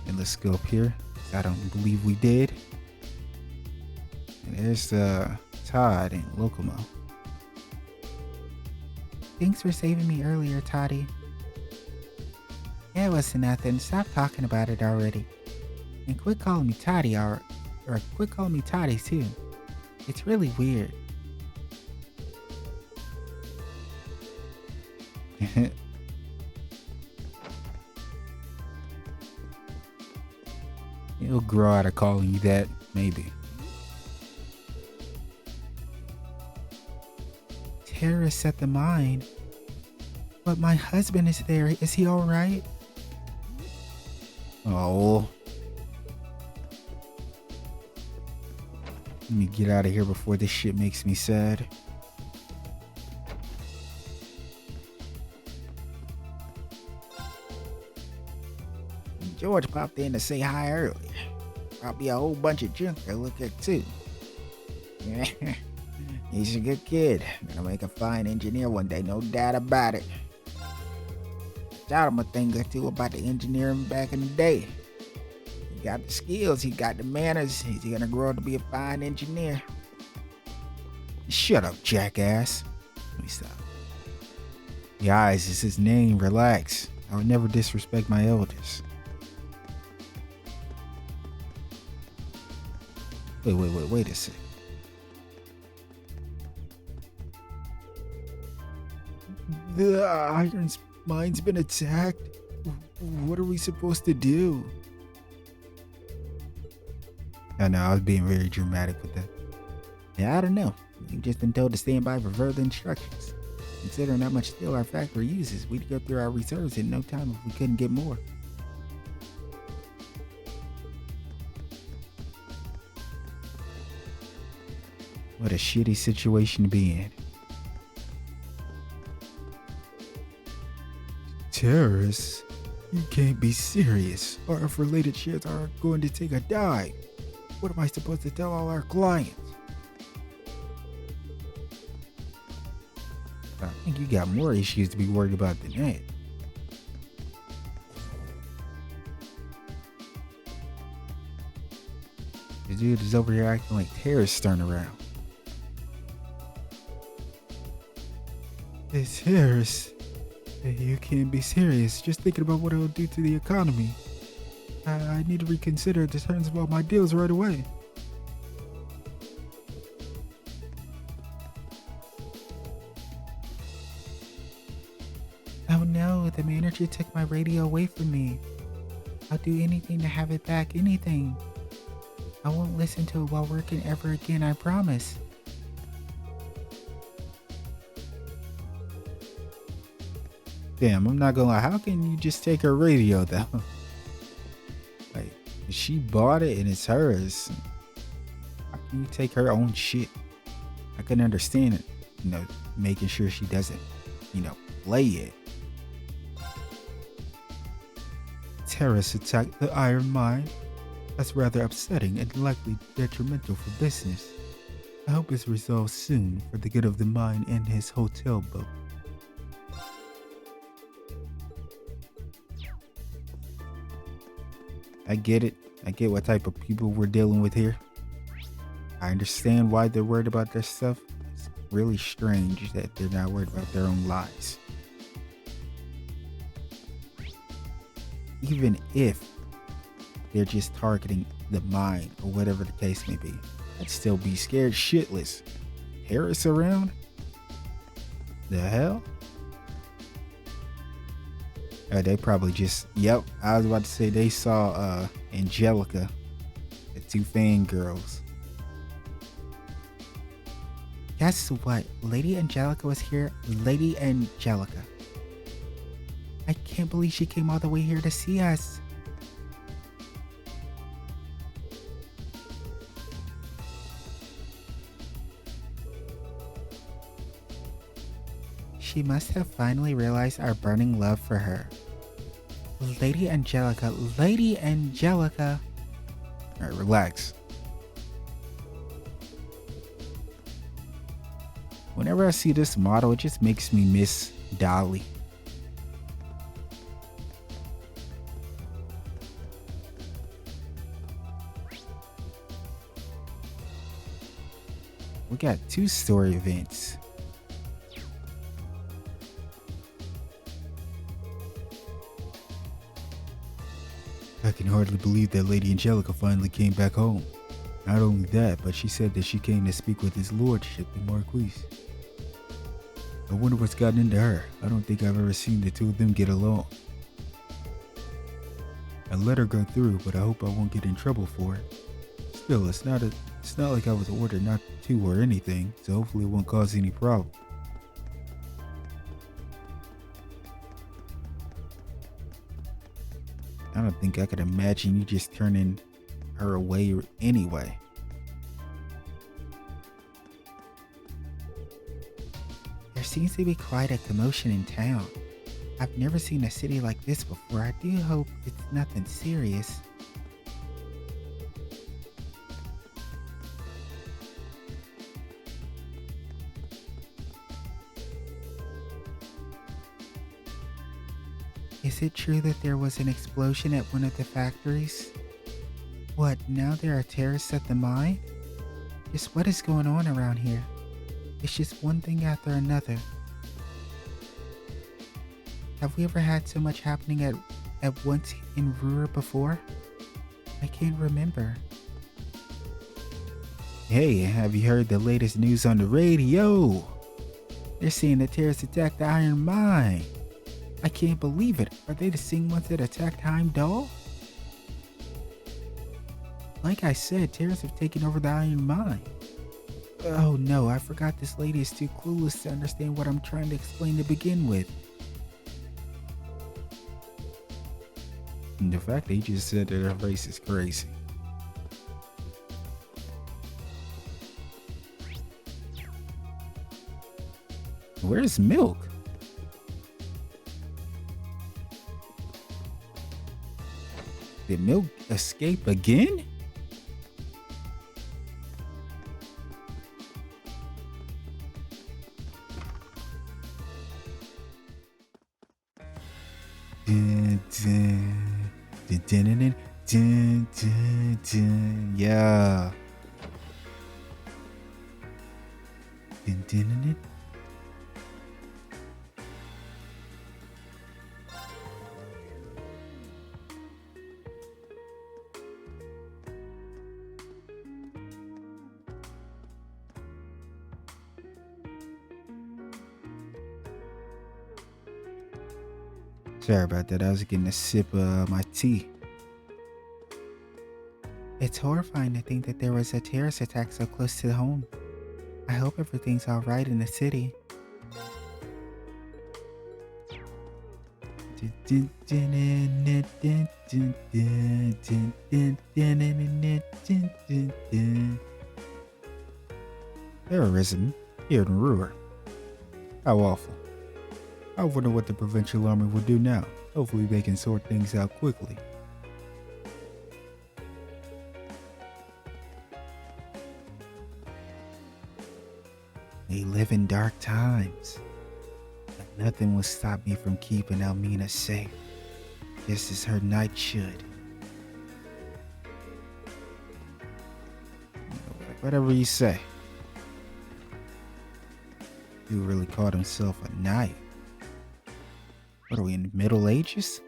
And let's go up here. I don't believe we did. And there's Todd and Locomo. Thanks for saving me earlier, Toddy. Yeah, it wasn't nothing. Stop talking about it already. And quit calling me Toddy, or quit calling me Toddy too. It's really weird. He'll grow out of calling you that, maybe. Terrorists at the mine. But my husband is there. Is he alright? Oh. Let me get out of here before this shit makes me sad. George popped in to say hi earlier. Probably a whole bunch of junk to look at too. He's a good kid. Gonna make a fine engineer one day, no doubt about it. Taught him a thing or two about the engineering back in the day. He got the skills, he got the manners. He's gonna grow up to be a fine engineer. Shut up, jackass. Let me stop. Guys, it's his name. Relax. I would never disrespect my elders. Wait a sec. The iron mine's been attacked. What are we supposed to do? I know, I was being very dramatic with that. Yeah, I don't know. You've just been told to stand by for further instructions. Considering how much steel our factory uses, we'd go through our reserves in no time if we couldn't get more. What a shitty situation to be in. Terrorists? You can't be serious. Our related shares aren't going to take a dive. What am I supposed to tell all our clients? I think you got more issues to be worried about than that. The dude is over here acting like terrorists turn around. It's terrorists. You can't be serious. Just thinking about what it'll do to the economy. I need to reconsider the terms of all my deals right away. Oh no, the manager took my radio away from me. I'll do anything to have it back, anything. I won't listen to it while working ever again, I promise. Damn, I'm not gonna lie, how can you just take her radio though? Like, she bought it and it's hers. How can you take her own shit? I can understand it, making sure she doesn't, play it. Terrorists attacked the iron mine. That's rather upsetting and likely detrimental for business. I hope it's resolved soon for the good of the mine and his hotel boat. I get it. I get what type of people we're dealing with here. I understand why they're worried about their stuff. It's really strange that they're not worried about their own lives. Even if they're just targeting the mine or whatever the case may be, I'd still be scared shitless. Terrorists around? The hell? They probably just, yep, I was about to say they saw Angelica, the two fangirls. Guess what? Lady Angelica was here. Lady Angelica. I can't believe she came all the way here to see us. She must have finally realized our burning love for her. Lady Angelica, Lady Angelica. Alright, relax. Whenever I see this model, it just makes me miss Dolly. We got 2 story events. I can hardly believe that Lady Angelica finally came back home. Not only that, but she said that she came to speak with his lordship, the Marquis. I wonder what's gotten into her. I don't think I've ever seen the two of them get along. I let her go through, but I hope I won't get in trouble for it. Still, it's not like I was ordered not to or anything, so hopefully it won't cause any problem. I don't think I could imagine you just turning her away anyway. There seems to be quite a commotion in town. I've never seen a city like this before. I do hope it's nothing serious. Is it true that there was an explosion at one of the factories? What, now there are terrorists at the mine? Just what is going on around here? It's just one thing after another. Have we ever had so much happening at once in Ruhr before? I can't remember. Hey, have you heard the latest news on the radio? They're saying the terrorists attacked the Iron Mine. I can't believe it. Are they the same ones that attacked Heimdall? Like I said, terrorists have taken over the Iron Mine. Oh no, I forgot this lady is too clueless to understand what I'm trying to explain to begin with. And the fact that he just said that her race is crazy. Where's Milk? Did Milk escape again? Yeah. Sorry about that. I was getting a sip of my tea. It's horrifying to think that there was a terrorist attack so close to home. I hope everything's alright in the city. Terrorism here in Ruhr. How awful. I wonder what the Provincial Army will do now. Hopefully they can sort things out quickly. We live in dark times, but nothing will stop me from keeping Almina safe, just as her knight should. Whatever you say. He really called himself a knight. What are we, in the Middle Ages?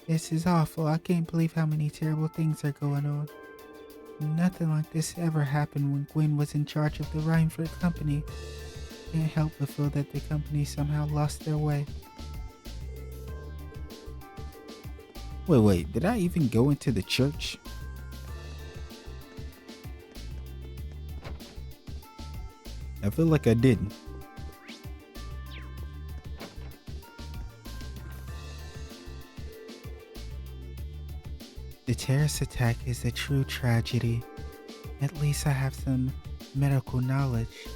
This is awful. I can't believe how many terrible things are going on. Nothing like this ever happened when Gwen was in charge of the Rhineford Company. Can't help but feel that the company somehow lost their way. Wait, did I even go into the church? I feel like I didn't. The terrorist attack is a true tragedy. At least I have some medical knowledge.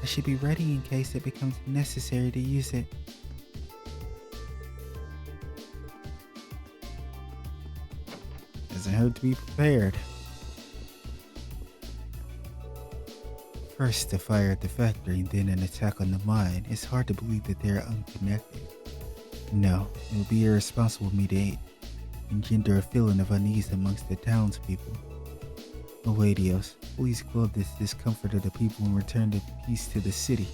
I should be ready in case it becomes necessary to use it. Doesn't hurt to be prepared. First a fire at the factory and then an attack on the mine. It's hard to believe that they are unconnected. No, it would be irresponsible of me to engender a feeling of unease amongst the townspeople. Away, Dios, please quell this discomfort of the people and return the peace to the city.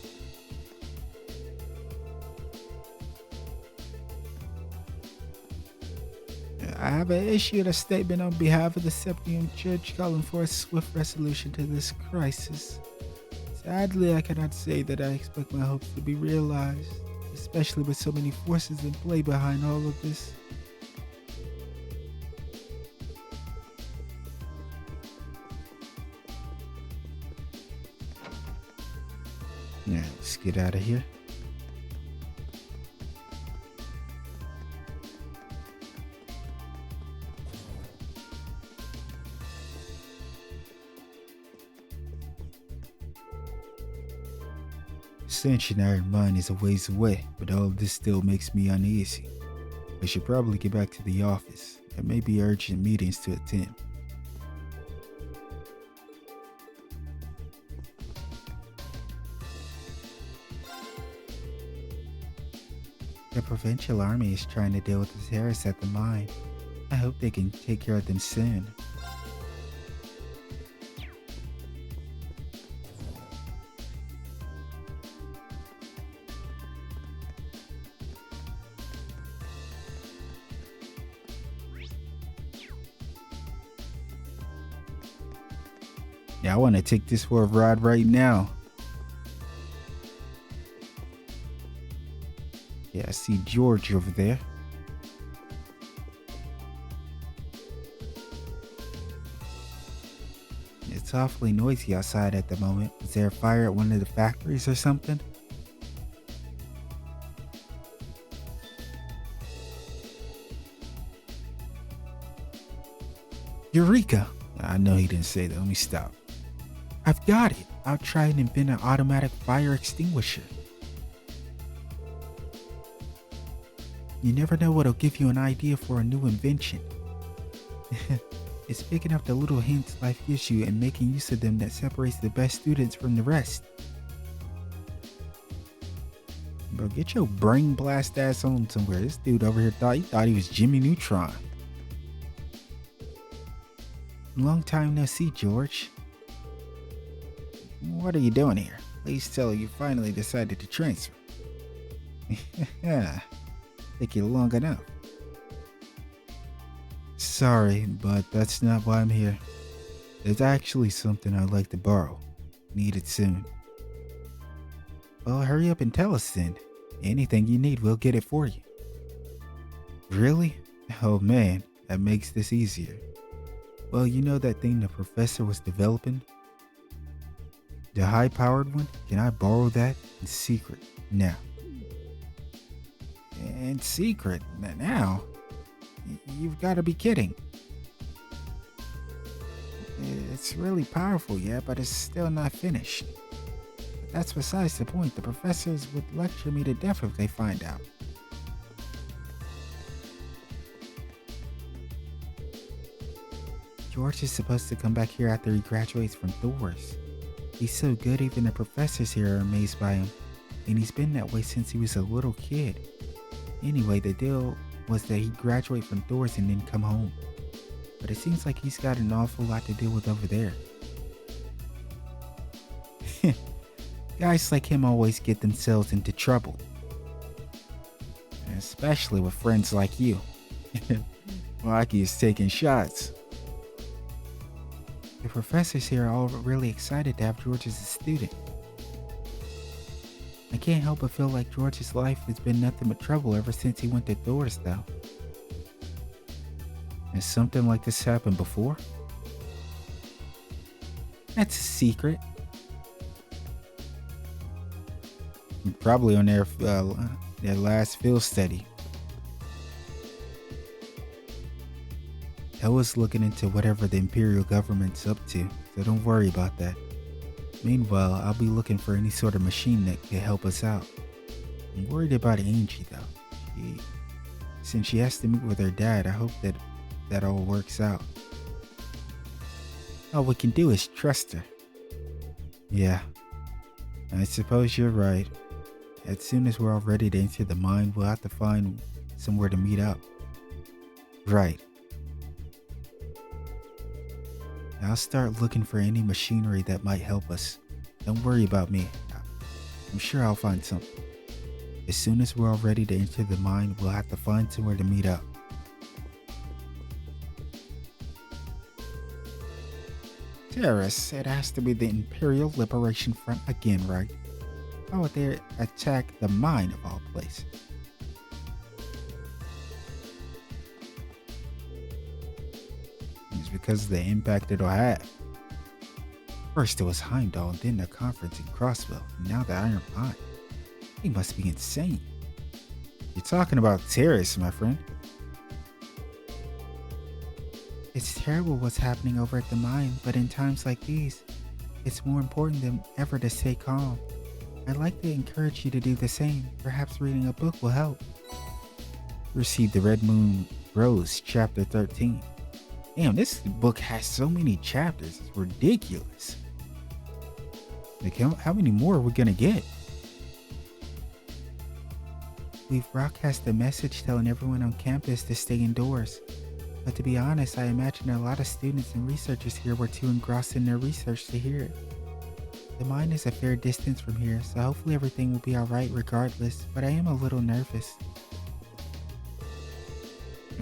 I have issued a statement on behalf of the Septium Church calling for a swift resolution to this crisis. Sadly, I cannot say that I expect my hopes to be realized, especially with so many forces in play behind all of this. Now, let's get out of here. Ascension Iron Mine is a ways away, but all of this still makes me uneasy. I should probably get back to the office. There may be urgent meetings to attend. The Provincial Army is trying to deal with the terrorists at the mine. I hope they can take care of them soon. Yeah, I want to take this for a ride right now. Yeah, I see George over there. It's awfully noisy outside at the moment. Is there a fire at one of the factories or something? Eureka! I know he didn't say that. Let me stop. I've got it. I'll try and invent an automatic fire extinguisher. You never know what'll give you an idea for a new invention. It's picking up the little hints life gives you and making use of them that separates the best students from the rest. Bro, get your brain blast ass on somewhere. This dude over here thought he was Jimmy Neutron. Long time no see, George. What are you doing here? Please tell you finally decided to transfer. Yeah. Take you long enough. Sorry, but that's not why I'm here. There's actually something I'd like to borrow. Need it soon. Well, hurry up and tell us then. Anything you need, we'll get it for you. Really? Oh man, that makes this easier. Well, you know that thing the professor was developing? The high-powered one? Can I borrow that in secret now? In secret? Now? You've got to be kidding. It's really powerful, yeah, but it's still not finished. But that's besides the point. The professors would lecture me to death if they find out. George is supposed to come back here after he graduates from Thor's. He's so good even the professors here are amazed by him, and he's been that way since he was a little kid. Anyway, the deal was that he'd graduate from Thor's and then come home. But it seems like he's got an awful lot to deal with over there. Guys like him always get themselves into trouble. Especially with friends like you. Rocky is taking shots. The professors here are all really excited to have George as a student. I can't help but feel like George's life has been nothing but trouble ever since he went to Thor's, though. Has something like this happened before? That's a secret. Probably on their last field study. I was looking into whatever the Imperial government's up to, so don't worry about that. Meanwhile, I'll be looking for any sort of machine that could help us out. I'm worried about Angie though. Since she has to meet with her dad, I hope that all works out. All we can do is trust her. Yeah, I suppose you're right. As soon as we're all ready to enter the mine, we'll have to find somewhere to meet up. Right. I'll start looking for any machinery that might help us. Don't worry about me. I'm sure I'll find something. As soon as we're all ready to enter the mine, we'll have to find somewhere to meet up. Terrorists, it has to be the Imperial Liberation Front again, right? How would they attack the mine of all places? It's because of the impact it'll have. First it was Heimdall, then the conference in Crossville, and now the Iron Mine. He must be insane. You're talking about terrorists, my friend. It's terrible what's happening over at the mine, but in times like these, it's more important than ever to stay calm. I'd like to encourage you to do the same. Perhaps reading a book will help. Receive the Red Moon Rose, Chapter 13. Damn, this book has so many chapters. It's ridiculous. Like, how many more are we gonna get? We've broadcast a message telling everyone on campus to stay indoors. But to be honest, I imagine a lot of students and researchers here were too engrossed in their research to hear it. The mine is a fair distance from here, so hopefully everything will be alright regardless, but I am a little nervous.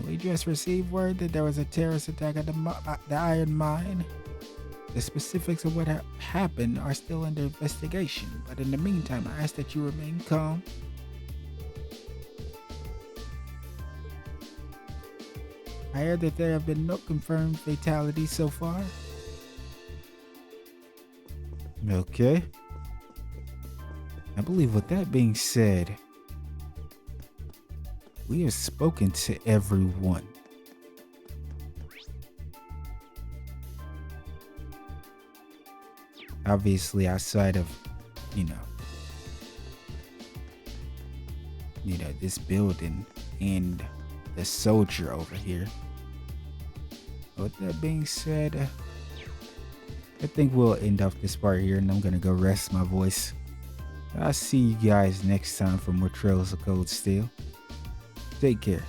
We just received word that there was a terrorist attack at the Iron Mine. The specifics of what happened are still under investigation, but in the meantime, I ask that you remain calm. I heard that there have been no confirmed fatalities so far. Okay. I believe with that being said, we have spoken to everyone. Obviously outside of, you know, this building and the soldier over here. With that being said, I think we'll end off this part here, and I'm gonna go rest my voice. I'll see you guys next time for more Trails of Cold Steel. Take care.